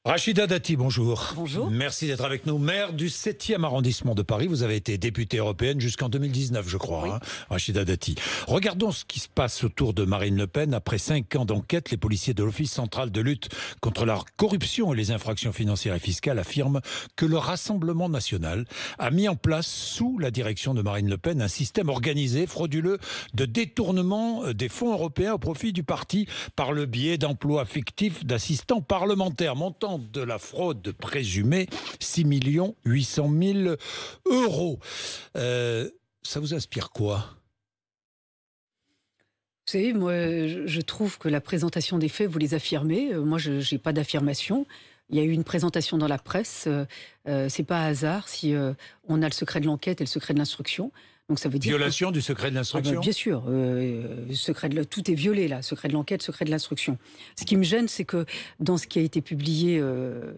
Rachida Dati, bonjour. Bonjour. Merci d'être avec nous. Maire du 7e arrondissement de Paris. Vous avez été députée européenne jusqu'en 2019, je crois, Oui. Rachida Dati. Regardons ce qui se passe autour de Marine Le Pen. Après 5 ans d'enquête, les policiers de l'Office central de lutte contre la corruption et les infractions financières et fiscales affirment que le Rassemblement national a mis en place, sous la direction de Marine Le Pen, un système organisé, frauduleux, de détournement des fonds européens au profit du parti par le biais d'emplois fictifs d'assistants parlementaires, montant de la fraude présumée 6 800 000 euros. Ça vous inspire quoi? Vous savez, moi, je trouve que la présentation des faits, vous les affirmez. Moi, je n'ai pas d'affirmation. Il y a eu une présentation dans la presse. C'est pas hasard si on a le secret de l'enquête et le secret de l'instruction. Donc ça veut dire violation du secret de l'instruction. Bien sûr, tout est violé là, secret de l'enquête, secret de l'instruction. Ce qui me gêne, c'est que dans ce qui a été publié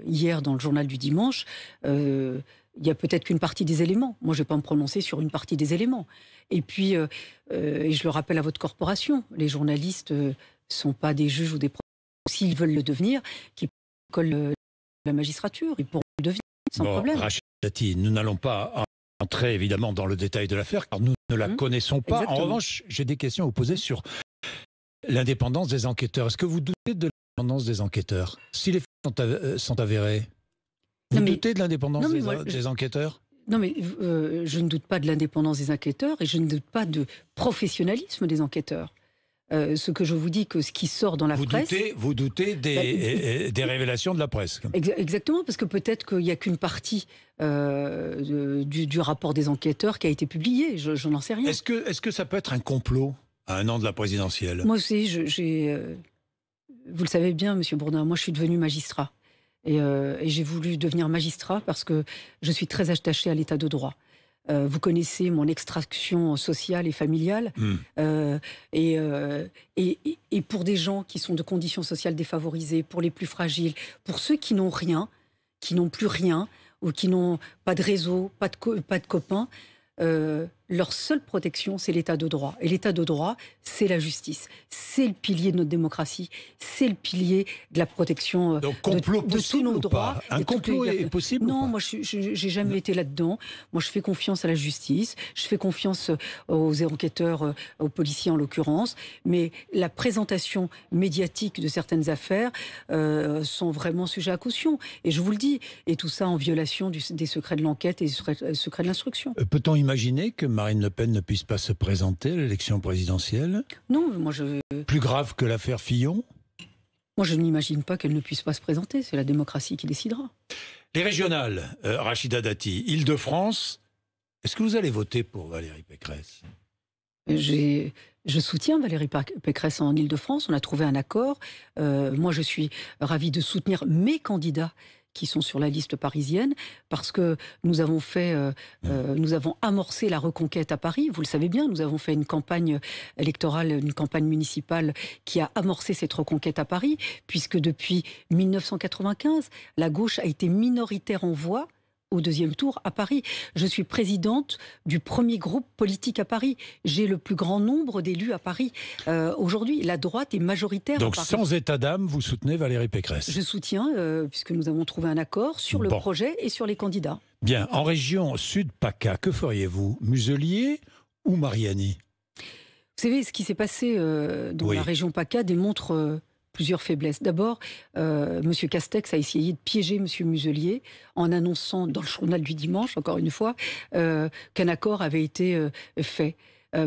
hier dans le journal du dimanche, il y a peut-être qu'une partie des éléments. Moi, je ne vais pas me prononcer sur une partie des éléments. Et puis, et je le rappelle à votre corporation, les journalistes ne sont pas des juges ou des procureurs. S'ils veulent le devenir, qu'ils collent la magistrature, ils pourront le devenir sans problème. Rachida Dati, nous n'allons pas entrer évidemment dans le détail de l'affaire, car nous ne la connaissons pas. Exactement. En revanche, j'ai des questions à vous poser sur l'indépendance des enquêteurs. Est-ce que vous doutez de l'indépendance des enquêteurs? Si les faits sont avérés, vous doutez de l'indépendance des enquêteurs? Non, mais je ne doute pas de l'indépendance des enquêteurs et je ne doute pas de professionnalisme des enquêteurs. Ce que je vous dis, que ce qui sort dans la presse... Vous doutez des révélations de la presse? Exactement, parce que peut-être qu'il n'y a qu'une partie du rapport des enquêteurs qui a été publiée. Je n'en sais rien. Est-ce que ça peut être un complot à un an de la présidentielle? Moi aussi, vous le savez bien, Monsieur Bourdin, moi je suis devenu magistrat. Et j'ai voulu devenir magistrat parce que je suis très attachée à l'état de droit. Vous connaissez mon extraction sociale et familiale. Et pour des gens qui sont de conditions sociales défavorisées, pour les plus fragiles, pour ceux qui n'ont rien, qui n'ont plus rien, ou qui n'ont pas de réseau, pas de copains, leur seule protection, c'est l'état de droit. Et l'état de droit, c'est la justice. C'est le pilier de notre démocratie. C'est le pilier de la protection donc, complot de tous nos droits. Un complot est possible? Non, moi, je n'ai jamais été là-dedans. Moi, je fais confiance à la justice. Je fais confiance aux enquêteurs, aux policiers en l'occurrence. Mais la présentation médiatique de certaines affaires sont vraiment sujets à caution. Et je vous le dis. Et tout ça en violation des secrets de l'enquête et des secrets de l'instruction. Peut-on imaginer que Marine Le Pen ne puisse pas se présenter à l'élection présidentielle? Non, Plus grave que l'affaire Fillon? Moi, je n'imagine pas qu'elle ne puisse pas se présenter. C'est la démocratie qui décidera. Les régionales, Rachida Dati, Île-de-France, est-ce que vous allez voter pour Valérie Pécresse? Je soutiens Valérie Pécresse en Île-de-France. On a trouvé un accord. Moi, je suis ravie de soutenir mes candidats qui sont sur la liste parisienne, parce que nous avons amorcé la reconquête à Paris. Vous le savez bien, nous avons fait une campagne électorale, une campagne municipale qui a amorcé cette reconquête à Paris, puisque depuis 1995, la gauche a été minoritaire en voix au deuxième tour à Paris. Je suis présidente du premier groupe politique à Paris. J'ai le plus grand nombre d'élus à Paris. Aujourd'hui, la droite est majoritaire à Paris. Donc sans état d'âme, vous soutenez Valérie Pécresse? Je soutiens, puisque nous avons trouvé un accord sur le projet et sur les candidats. Bien, en région Sud PACA, que feriez-vous? Muselier ou Mariani? Vous savez, ce qui s'est passé dans la région PACA démontre... plusieurs faiblesses. D'abord, M. Castex a essayé de piéger M. Muselier en annonçant dans le journal du dimanche, encore une fois, qu'un accord avait été fait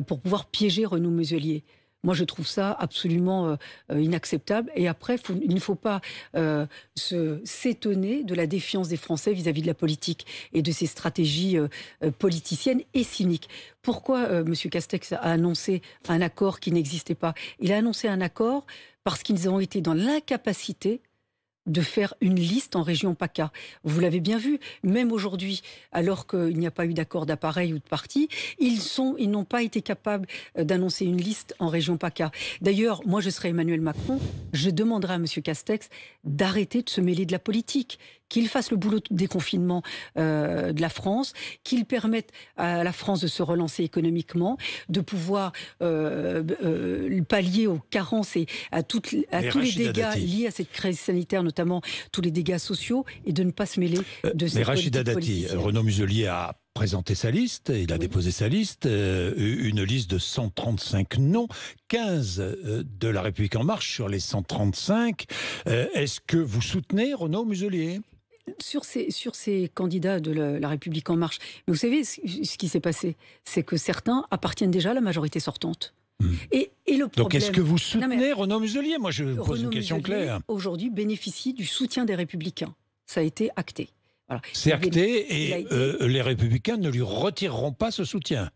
pour pouvoir piéger Renaud Muselier. Moi, je trouve ça absolument inacceptable. Et après, il ne faut pas s'étonner de la défiance des Français vis-à-vis de la politique et de ses stratégies politiciennes et cyniques. Pourquoi M. Castex a annoncé un accord qui n'existait pas? Il a annoncé un accord parce qu'ils ont été dans l'incapacité de faire une liste en région PACA. Vous l'avez bien vu, même aujourd'hui, alors qu'il n'y a pas eu d'accord d'appareil ou de parti, ils n'ont pas été capables d'annoncer une liste en région PACA. D'ailleurs, moi je serai Emmanuel Macron, je demanderai à M. Castex d'arrêter de se mêler de la politique, qu'il fasse le boulot de déconfinement de la France, qu'il permette à la France de se relancer économiquement, de pouvoir pallier aux carences et à tous les dégâts liés à cette crise sanitaire, notamment tous les dégâts sociaux, et de ne pas se mêler de cette Rachida Dati, politicienne. Renaud Muselier a présenté sa liste, il a déposé sa liste, une liste de 135 noms, 15 de La République En Marche sur les 135. Est-ce que vous soutenez Renaud Muselier ? Sur ces candidats de la République En Marche, mais vous savez ce qui s'est passé, c'est que certains appartiennent déjà à la majorité sortante. Et le problème... Donc est-ce que vous soutenez Renaud Muselier ? Moi je pose une question claire. Aujourd'hui bénéficie du soutien des Républicains. Ça a été acté. Voilà. C'est acté et les Républicains ne lui retireront pas ce soutien.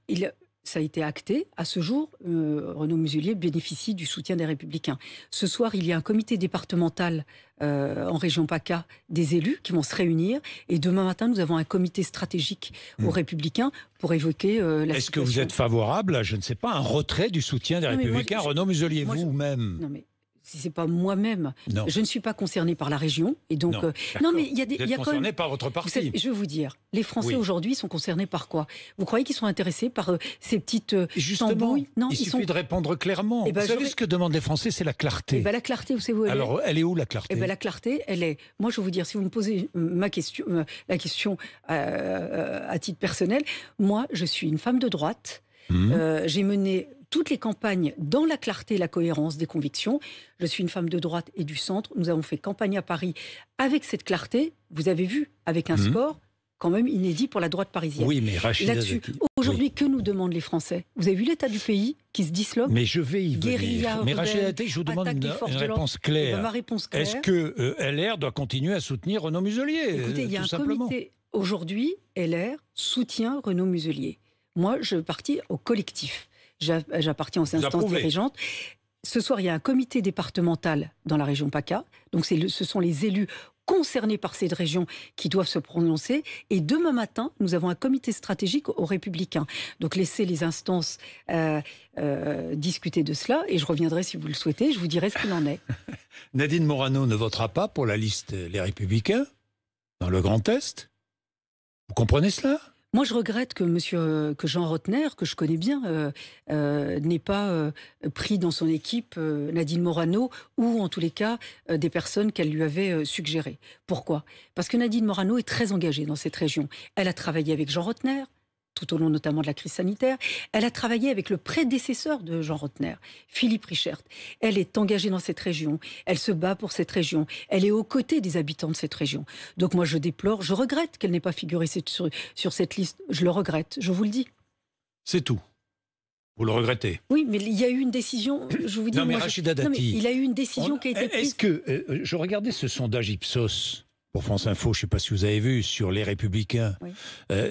Ça a été acté. À ce jour, Renaud Muselier bénéficie du soutien des Républicains. Ce soir, il y a un comité départemental en région PACA des élus qui vont se réunir. Et demain matin, nous avons un comité stratégique aux Républicains pour évoquer la situation. Est-ce que vous êtes favorable à, je ne sais pas, un retrait du soutien des Républicains ? Renaud Muselier, vous-même ? Non, mais si c'est pas moi-même, je ne suis pas concernée par la région, et donc non mais il y a des, vous êtes concerné par votre parti. Je vais vous dire, les Français aujourd'hui sont concernés par quoi ? Vous croyez qu'ils sont intéressés par ces petites tambouilles ? Non, il suffit de répondre clairement. Vous savez ce que demandent les Français, c'est la clarté. La clarté, vous savez où elle est ? Alors, elle est où la clarté ? La clarté, elle est. Moi, je vais vous dire, si vous me posez la question à titre personnel, moi, je suis une femme de droite. J'ai mené toutes les campagnes dans la clarté et la cohérence des convictions. Je suis une femme de droite et du centre. Nous avons fait campagne à Paris avec cette clarté. Vous avez vu, avec un score quand même inédit pour la droite parisienne. Oui, mais Rachida là-dessus, aujourd'hui, que nous demandent les Français ? Vous avez vu l'état du pays qui se disloque ? Mais je vais y venir. Mais Rachida Dati, je vous demande une réponse claire. Ma réponse claire. Est-ce que LR doit continuer à soutenir Renaud Muselier ? Écoutez, il y a un comité. Aujourd'hui, LR soutient Renaud Muselier. Moi, je partis au collectif. J'appartiens aux instances dirigeantes. Ce soir, il y a un comité départemental dans la région PACA. Donc, ce sont les élus concernés par cette région qui doivent se prononcer. Et demain matin, nous avons un comité stratégique aux Républicains. Donc, laissez les instances discuter de cela. Et je reviendrai, si vous le souhaitez, je vous dirai ce qu'il en est. Nadine Morano ne votera pas pour la liste Les Républicains dans le Grand Est. Vous comprenez cela ? Moi, je regrette que Jean Rottner, que je connais bien, n'ait pas pris dans son équipe Nadine Morano ou, en tous les cas, des personnes qu'elle lui avait suggérées. Pourquoi ? Parce que Nadine Morano est très engagée dans cette région. Elle a travaillé avec Jean Rottner, tout au long notamment de la crise sanitaire. Elle a travaillé avec le prédécesseur de Jean Rottner, Philippe Richert. Elle est engagée dans cette région. Elle se bat pour cette région. Elle est aux côtés des habitants de cette région. Donc moi, je déplore, je regrette qu'elle n'ait pas figuré sur cette liste. Je le regrette, je vous le dis. C'est tout. Vous le regrettez ? Oui, mais il y a eu une décision, je vous dis... Non, mais Rachida Dati... il y a eu une décision qui a été prise... Est-ce que... je regardais ce sondage Ipsos... Pour France Info, je ne sais pas si vous avez vu, sur les Républicains,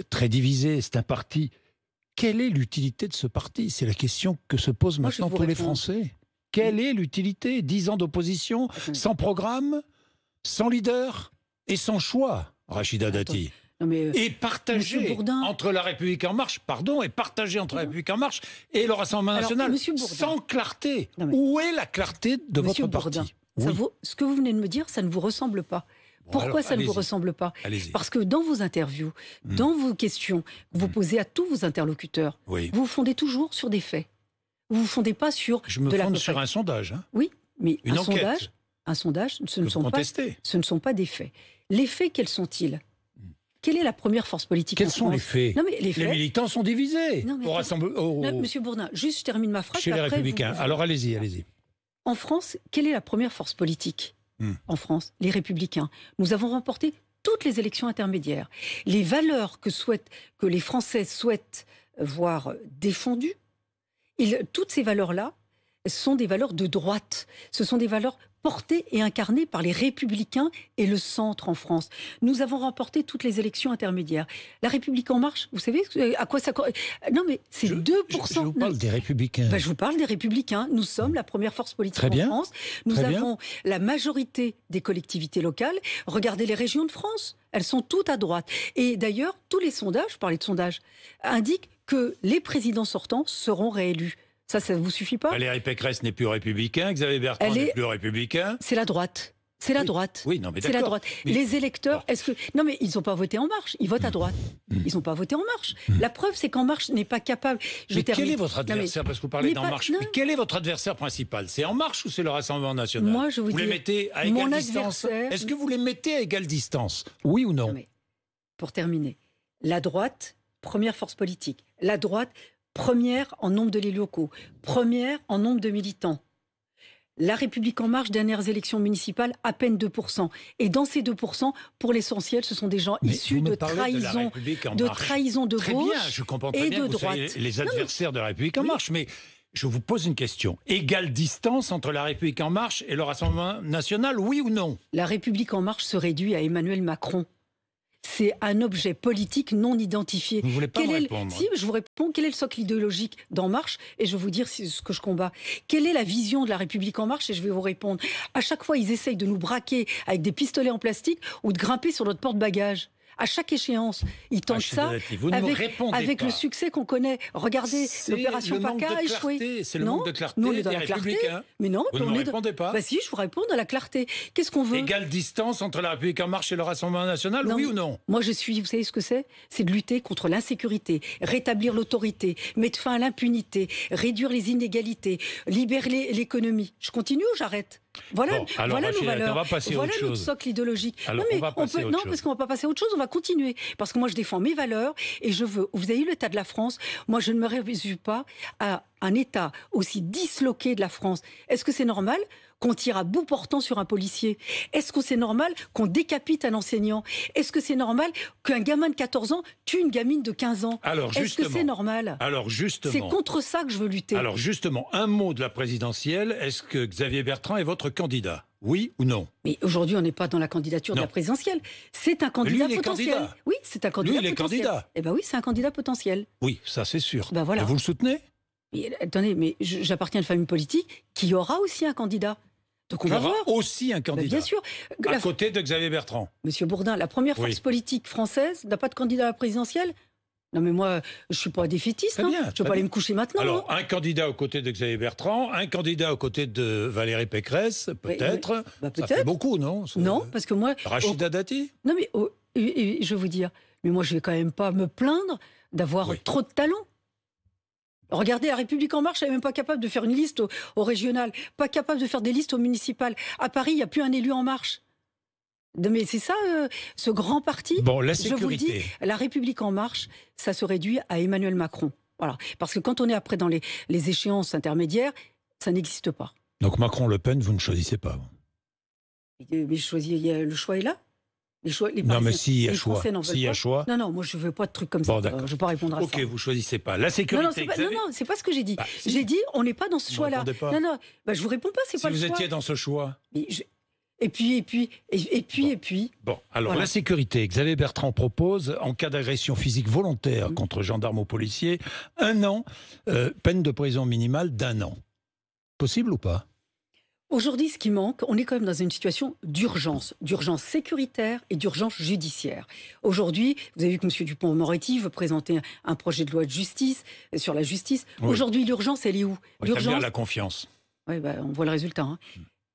très divisé, c'est un parti. Quelle est l'utilité de ce parti ? C'est la question que se posent maintenant tous les Français. Quelle est l'utilité ? 10 ans d'opposition, sans programme, sans leader et sans choix, Rachida Dati. Et partagé entre la République En Marche, La République En Marche et le Rassemblement National, sans clarté. Où est la clarté de votre parti ? Ce que vous venez de me dire, ça ne vous ressemble pas. Pourquoi ça ne vous ressemble pas ? Parce que dans vos interviews, dans vos questions que vous posez à tous vos interlocuteurs, vous vous fondez toujours sur des faits. Vous ne vous fondez pas sur Je me fonde sur un sondage. Hein. Oui, mais un sondage, ce ne sont pas des faits. Les faits, quels sont-ils ? Quelle est la première force politique Quels sont les faits ? Les militants sont divisés. Monsieur Bourdin, juste je termine ma phrase. Chez les Républicains. Alors allez-y. En France, quelle est la première force politique ? En France, les Républicains. Nous avons remporté toutes les élections intermédiaires. Les valeurs que les Français souhaitent voir défendues, toutes ces valeurs-là sont des valeurs de droite. Ce sont des valeurs portées et incarnées par les Républicains et le centre en France. Nous avons remporté toutes les élections intermédiaires. La République En Marche, vous savez à quoi ça... Non mais c'est 2%. Je vous parle des Républicains. Je vous parle des Républicains. Nous sommes la première force politique en France. Nous avons la majorité des collectivités locales. Regardez les régions de France. Elles sont toutes à droite. Et d'ailleurs, tous les sondages, je parlais de sondages, indiquent que les présidents sortants seront réélus. Ça ne vous suffit pas ? Valérie Pécresse n'est plus républicain, Xavier Bertrand n'est plus républicain. C'est la droite. C'est la droite. Oui, non, mais c'est la d'accord. droite. Mais... Les électeurs, est-ce que... Non, mais ils n'ont pas voté En Marche, ils votent à droite. Ils n'ont pas voté En Marche. La preuve, c'est qu'En Marche n'est pas capable... Mais quel est votre adversaire? Parce que vous parlez d'En Marche. Non. Mais quel est votre adversaire principal? C'est En Marche ou c'est le Rassemblement national? Moi, je vous les mettez à égale distance? Est-ce que vous les mettez à égale distance? Oui ou non? Non, mais pour terminer, la droite, première force politique. La droite, première en nombre de élus locaux. Première en nombre de militants. La République En Marche, dernières élections municipales, à peine 2%. Et dans ces 2%, pour l'essentiel, ce sont des gens issus de trahison, de très gauche bien, je comprends très et bien de que vous droite. soyez les adversaires de la République En Marche, mais je vous pose une question. Égale distance entre la République En Marche et le Rassemblement national, oui ou non? La République En Marche se réduit à Emmanuel Macron. C'est un objet politique non identifié. Vous ne voulez pas me répondre? Si, je vous réponds. Quel est le socle idéologique d'En Marche? Et je vais vous dire ce que je combats. Quelle est la vision de la République En Marche? Et je vais vous répondre. À chaque fois, ils essayent de nous braquer avec des pistolets en plastique ou de grimper sur notre porte-bagages. À chaque échéance, ils tentent ça avec le succès qu'on connaît. Regardez, l'opération PACA a échoué. C'est le manque de clarté. Nous, on est dans la clarté. Mais non, vous ne me répondez pas. Bah si, je vous réponds dans la clarté. Qu'est-ce qu'on veut? Égale distance entre la République En Marche et le Rassemblement national, oui ou non? Moi, vous savez ce que c'est? C'est de lutter contre l'insécurité, rétablir l'autorité, mettre fin à l'impunité, réduire les inégalités, libérer l'économie. Je continue ou j'arrête? Voilà, bon, alors, voilà nos valeurs. On va passer voilà à autre notre chose. socle idéologique. Alors, non, mais non, parce qu'on va pas passer à autre chose, on va continuer. Parce que moi, je défends mes valeurs et je veux. Vous avez eu l'état de la France. Moi, je ne me réfugie pas à un État aussi disloqué de la France. Est-ce que c'est normal qu'on tire à bout portant sur un policier? Est-ce que c'est normal qu'on décapite un enseignant? Est-ce que c'est normal qu'un gamin de 14 ans tue une gamine de 15 ans? Est-ce que c'est normal? Alors justement, c'est contre ça que je veux lutter. Alors justement, un mot de la présidentielle. Est-ce que Xavier Bertrand est votre candidat? Oui ou non? Mais aujourd'hui, on n'est pas dans la candidature de la présidentielle. C'est un candidat potentiel. Oui, c'est un candidat potentiel. Lui, il est candidat. Eh bien oui, c'est un candidat potentiel. Oui, ça c'est sûr. Ben voilà. Et vous le soutenez? Mais, attendez, mais j'appartiens à une famille politique qui aura aussi un candidat. Donc on va voir. Aussi un candidat. Bien sûr. À côté de Xavier Bertrand. Monsieur Bourdin, la première force politique française n'a pas de candidat à la présidentielle? Non mais moi, je ne suis pas défaitiste. Je ne peux pas aller me coucher maintenant. Alors, un candidat aux côtés de Xavier Bertrand, un candidat aux côtés de Valérie Pécresse, peut-être. Ça fait beaucoup, non? Non, parce que moi... Rachida Dati? Non mais, je vais vous dire, mais moi je ne vais quand même pas me plaindre d'avoir trop de talent. Regardez, la République En Marche, elle n'est même pas capable de faire une liste au régional, pas capable de faire des listes au municipal. À Paris, il n'y a plus un élu En Marche. Mais c'est ça, ce grand parti. Bon, la sécurité. Je vous le dis, la République En Marche, ça se réduit à Emmanuel Macron. Voilà. Parce que quand on est après dans les échéances intermédiaires, ça n'existe pas. Donc Macron-Le Pen, vous ne choisissez pas? Mais je choisis, le choix est là. Non, mais s'il y a choix. Non, moi je ne veux pas de trucs comme ça. Je ne veux pas répondre à ça. Ok, vous ne choisissez pas. La sécurité. Non, c'est pas ce que j'ai dit. J'ai dit, on n'est pas dans ce choix-là. Non, je vous réponds pas, c'est pas le choix. Si vous étiez dans ce choix. Et puis. Bon, alors la sécurité. Xavier Bertrand propose, en cas d'agression physique volontaire contre gendarmes ou policiers, 1 an, peine de prison minimale d'1 an. Possible ou pas? Aujourd'hui, ce qui manque, on est quand même dans une situation d'urgence sécuritaire et d'urgence judiciaire. Aujourd'hui, vous avez vu que M. Dupond-Moretti veut présenter un projet de loi de justice, sur la justice. Oui. Aujourd'hui, l'urgence, elle est où? Rétablir la confiance. Oui, on voit le résultat. Hein.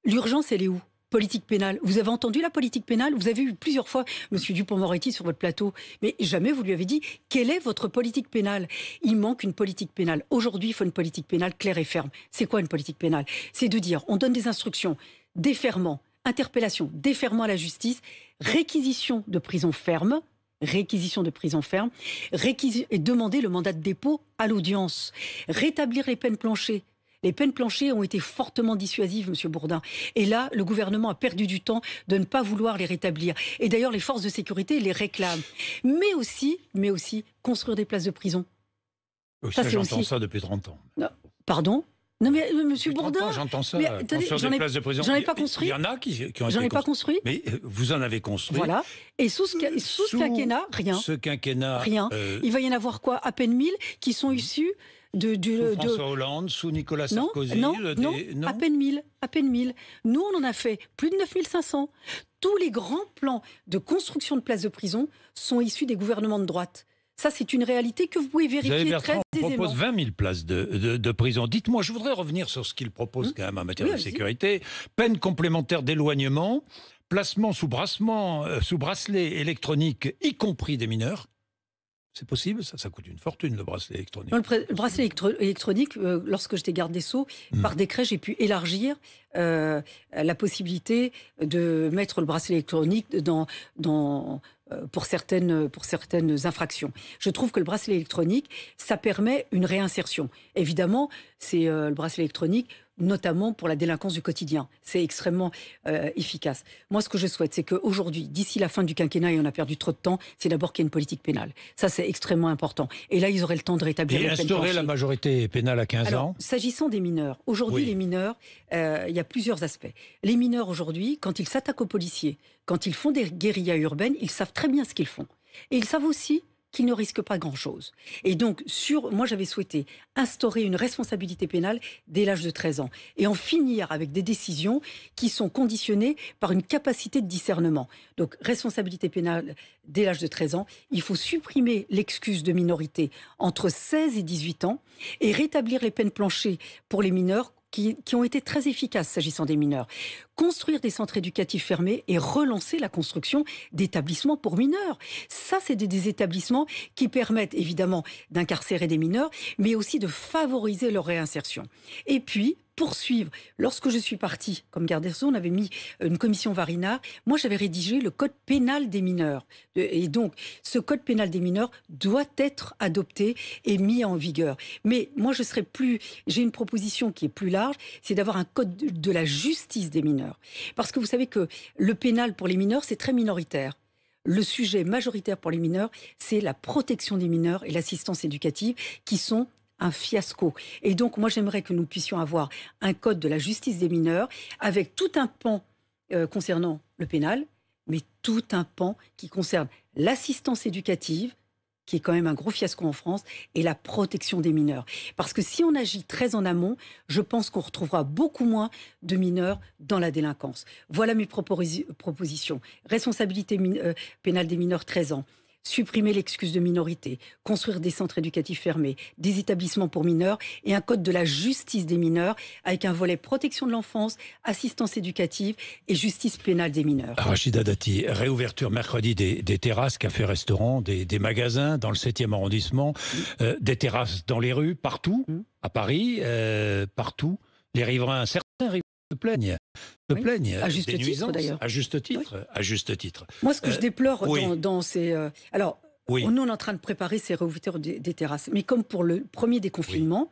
L'urgence, elle est où? Politique pénale. Vous avez entendu la politique pénale? Vous avez eu plusieurs fois M. Dupond-Moretti sur votre plateau, mais jamais vous lui avez dit quelle est votre politique pénale. Il manque une politique pénale. Aujourd'hui, il faut une politique pénale claire et ferme. C'est quoi une politique pénale? C'est de dire, on donne des instructions, déferment, interpellation, déferment à la justice, réquisition de prison ferme, et demander le mandat de dépôt à l'audience, rétablir les peines planchées. Les peines planchées ont été fortement dissuasives, M. Bourdin. Et là, le gouvernement a perdu du temps de ne pas vouloir les rétablir. Et d'ailleurs, les forces de sécurité les réclament. Mais aussi construire des places de prison. Oui, ça j'entends ça depuis 30 ans. Non, pardon? Non mais Monsieur Bourdin, j'entends ça. J'en ai pas construit. Il y en a qui ont été J'en ai pas construit. Mais vous en avez construit. Voilà. Et sous ce quinquennat, rien. Ce quinquennat, rien. Il va y en avoir quoi? À peine 1000 qui sont issus sous François Hollande, sous Nicolas Sarkozy. Non, à peine 1000. Nous, on en a fait plus de 9500. Tous les grands plans de construction de places de prison sont issus des gouvernements de droite. Ça, c'est une réalité que vous pouvez vérifier très aisément. Propose 20 000 places de prison. Dites-moi, je voudrais revenir sur ce qu'il propose quand même en matière de sécurité. Peine complémentaire d'éloignement, placement sous bracelet électronique, y compris des mineurs. C'est possible, ça coûte une fortune, le bracelet électronique. Non, le bracelet électronique, lorsque j'étais garde des Sceaux, par décret, j'ai pu élargir la possibilité de mettre le bracelet électronique pour certaines infractions. Je trouve que le bracelet électronique, ça permet une réinsertion. Évidemment, c'est le bracelet électronique, notamment pour la délinquance du quotidien. C'est extrêmement efficace. Moi, ce que je souhaite, c'est qu'aujourd'hui, d'ici la fin du quinquennat, et on a perdu trop de temps, c'est d'abord qu'il y ait une politique pénale. Ça, c'est extrêmement important. Et là, ils auraient le temps de rétablir la peine plancher. Et instaurer la majorité pénale à 15 ans. S'agissant des mineurs, aujourd'hui, les mineurs, il y a plusieurs aspects. Les mineurs, aujourd'hui, quand ils s'attaquent aux policiers, quand ils font des guérillas urbaines, ils savent très bien ce qu'ils font. Et ils savent aussi qu'ils ne risquent pas grand-chose. Et donc, moi, j'avais souhaité instaurer une responsabilité pénale dès l'âge de 13 ans et en finir avec des décisions qui sont conditionnées par une capacité de discernement. Donc, responsabilité pénale dès l'âge de 13 ans, il faut supprimer l'excuse de minorité entre 16 et 18 ans et rétablir les peines planchers pour les mineurs qui ont été très efficaces s'agissant des mineurs. Construire des centres éducatifs fermés et relancer la construction d'établissements pour mineurs. Ça, c'est des établissements qui permettent évidemment d'incarcérer des mineurs, mais aussi de favoriser leur réinsertion. Et puis, poursuivre. Lorsque je suis partie comme garde des Sceaux, on avait mis une commission Varinard. Moi, j'avais rédigé le code pénal des mineurs. Et donc, ce code pénal des mineurs doit être adopté et mis en vigueur. Mais moi, j'ai une proposition qui est plus large, c'est d'avoir un code de la justice des mineurs. Parce que vous savez que le pénal pour les mineurs, c'est très minoritaire. Le sujet majoritaire pour les mineurs, c'est la protection des mineurs et l'assistance éducative qui sont un fiasco. Et donc, moi, j'aimerais que nous puissions avoir un code de la justice des mineurs avec tout un pan concernant le pénal, mais tout un pan qui concerne l'assistance éducative, qui est quand même un gros fiasco en France, et la protection des mineurs. Parce que si on agit très en amont, je pense qu'on retrouvera beaucoup moins de mineurs dans la délinquance. Voilà mes propositions. Responsabilité pénale des mineurs 13 ans. Supprimer l'excuse de minorité, construire des centres éducatifs fermés, des établissements pour mineurs et un code de la justice des mineurs avec un volet protection de l'enfance, assistance éducative et justice pénale des mineurs. Rachida Dati, réouverture mercredi des terrasses, cafés-restaurants, des magasins dans le 7e arrondissement, des terrasses dans les rues, partout, à Paris, partout. Les riverains, certains riverains se plaignent. À juste titre, d'ailleurs. À juste titre. Moi, ce que je déplore dans ces... nous, on est en train de préparer ces réouvertures des terrasses. Mais comme pour le premier déconfinement,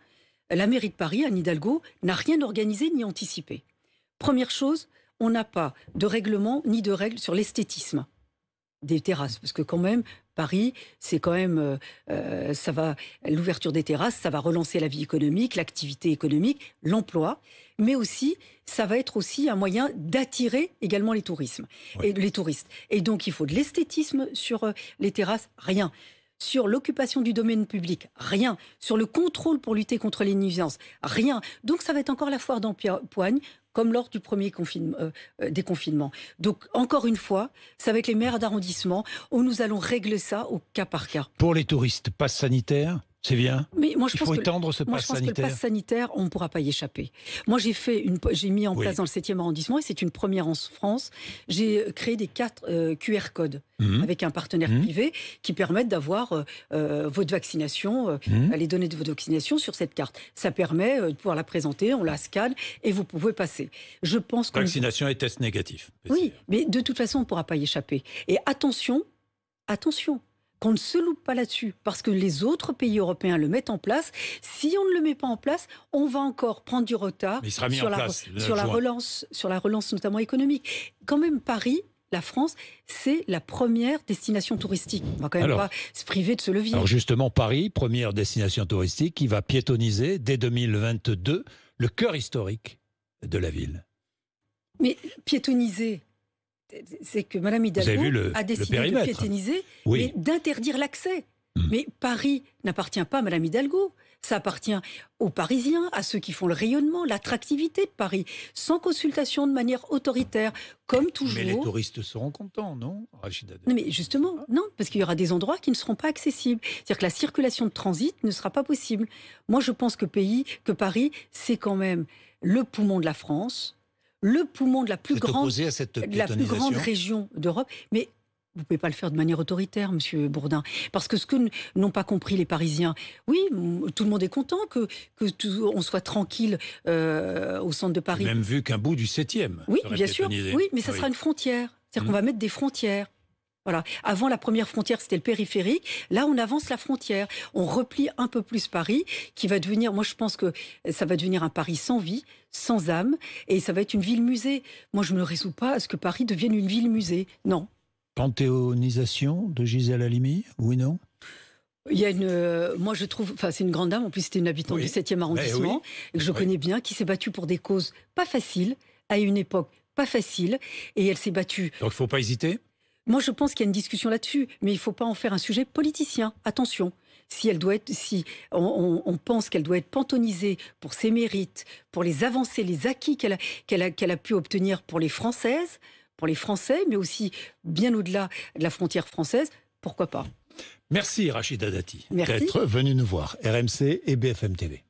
la mairie de Paris, Anne Hidalgo, n'a rien organisé ni anticipé. Première chose, on n'a pas de règlement ni de règles sur l'esthétisme des terrasses. Parce que quand même, Paris, c'est quand même... l'ouverture des terrasses, ça va relancer la vie économique, l'activité économique, l'emploi. Mais aussi, ça va être aussi un moyen d'attirer également les touristes. Et donc, il faut de l'esthétisme sur les terrasses, rien. Sur l'occupation du domaine public, rien. Sur le contrôle pour lutter contre les nuisances, rien. Donc, ça va être encore la foire d'empoigne, comme lors du premier déconfinement. Donc, encore une fois, c'est avec les maires d'arrondissement où nous allons régler ça au cas par cas. Pour les touristes, passe sanitaire ? C'est bien. Mais moi, Il faut étendre ce pass sanitaire. Je pense que le pass sanitaire, on ne pourra pas y échapper. Moi, j'ai mis en place dans le 7e arrondissement, et c'est une première en France, j'ai créé des cartes QR codes avec un partenaire privé qui permettent d'avoir votre vaccination, les données de votre vaccination sur cette carte. Ça permet de pouvoir la présenter, on la scanne et vous pouvez passer. Je pense que vaccination et test négatif. Oui, mais de toute façon, on ne pourra pas y échapper. Et attention, qu'on ne se loupe pas là-dessus, parce que les autres pays européens le mettent en place. Si on ne le met pas en place, on va encore prendre du retard sur la relance notamment économique. Quand même, Paris, la France, c'est la première destination touristique. On ne va quand même pas se priver de ce levier. Alors justement, Paris, première destination touristique, qui va piétonniser dès 2022 le cœur historique de la ville. Mais piétoniser... C'est que Mme Hidalgo a décidé de piétoniser, mais d'interdire l'accès. Mais Paris n'appartient pas à Mme Hidalgo. Ça appartient aux Parisiens, à ceux qui font le rayonnement, l'attractivité de Paris, sans consultation de manière autoritaire, comme toujours. Mais les touristes seront contents, non, Rachida Dati? Non, mais justement, non, parce qu'il y aura des endroits qui ne seront pas accessibles. C'est-à-dire que la circulation de transit ne sera pas possible. Moi, je pense que Paris, c'est quand même le poumon de la France, le poumon de la plus grande région d'Europe. Mais vous ne pouvez pas le faire de manière autoritaire, Monsieur Bourdin. Parce que ce que n'ont pas compris les Parisiens, oui, tout le monde est content on soit tranquille au centre de Paris. Même vu qu'un bout du 7e. Oui, bien sûr. Oui, mais ça sera une frontière. C'est-à-dire qu'on va mettre des frontières. Voilà. Avant, la première frontière, c'était le périphérique. Là, on avance la frontière. On replie un peu plus Paris, qui va devenir, moi je pense que ça va devenir un Paris sans vie, sans âme, et ça va être une ville-musée. Moi, je ne me résous pas à ce que Paris devienne une ville-musée. Non. Panthéonisation de Gisèle Halimi, oui, non? Il y a moi je trouve, c'est une grande dame, en plus c'était une habitante du 7e arrondissement, et que je connais bien, qui s'est battue pour des causes pas faciles, à une époque pas facile, et elle s'est battue. Donc il ne faut pas hésiter? Moi je pense qu'il y a une discussion là-dessus, mais il ne faut pas en faire un sujet politicien, attention. Si on pense qu'elle doit être panthéonisée pour ses mérites, pour les avancées, les acquis qu'elle a pu obtenir pour les Françaises, pour les Français, mais aussi bien au-delà de la frontière française, pourquoi pas? Merci Rachida Dati d'être venue nous voir, RMC et BFM TV.